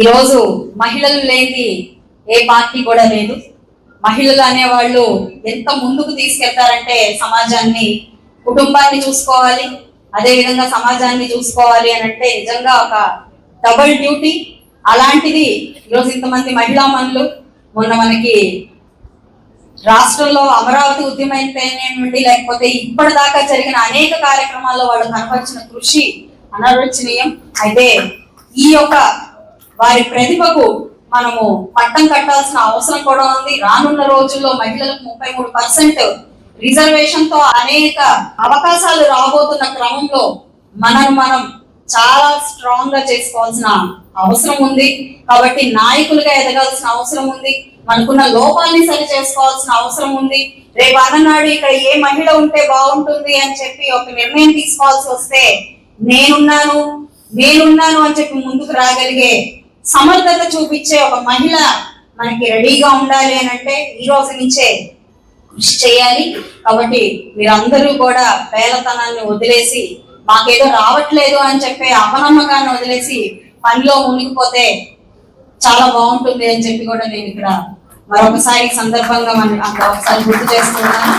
ఈరోజు మహిళలు లేని ఏ పార్టీ కూడా లేదు. మహిళలు అనేవాళ్ళు ఎంత ముందుకు తీసుకెళ్తారంటే సమాజాన్ని, కుటుంబాన్ని చూసుకోవాలి, అదే విధంగా సమాజాన్ని చూసుకోవాలి అని అంటే నిజంగా ఒక డబుల్ డ్యూటీ. అలాంటిది ఈరోజు ఇంతమంది మహిళా మనులు, మొన్న మనకి రాష్ట్రంలో అమరావతి ఉద్యమం అయితేనేమిటి, లేకపోతే ఇప్పటిదాకా జరిగిన అనేక కార్యక్రమాల్లో వాళ్ళు కనపరిచిన కృషి అనర్వచనీయం. అయితే ఈ యొక్క వారి ప్రతిభకు మనము పట్టం కట్టాల్సిన అవసరం కూడా ఉంది. రానున్న రోజుల్లో మహిళలకు 33% రిజర్వేషన్ తో అనేక అవకాశాలు రాబోతున్న క్రమంలో మనం చాలా స్ట్రాంగ్ గా చేసుకోవాల్సిన అవసరం ఉంది. కాబట్టి నాయకులుగా ఎదగాల్సిన అవసరం ఉంది. మనకున్న లోపాలని సరి చేసుకోవాల్సిన అవసరం ఉంది. రేపు అన్ననాడు ఇక్కడ ఏ మహిళ ఉంటే బాగుంటుంది అని చెప్పి ఒక నిర్ణయం తీసుకోవాల్సి వస్తే నేనున్నాను అని చెప్పి ముందుకు రాగలిగే సమర్థత చూపించే ఒక మహిళ మనకి రెడీగా ఉండాలి అని అంటే ఈ రోజు నుంచే కృషి చేయాలి. కాబట్టి మీరందరూ కూడా పేలతనాన్ని వదిలేసి, మాకేదో రావట్లేదు అని చెప్పే అపనమ్మకాన్ని వదిలేసి పనిలో మునిగిపోతే చాలా బాగుంటుంది అని చెప్పి కూడా నేను ఇక్కడ మరొకసారి సందర్భంగా ఒకసారి గుర్తు చేస్తున్నాను.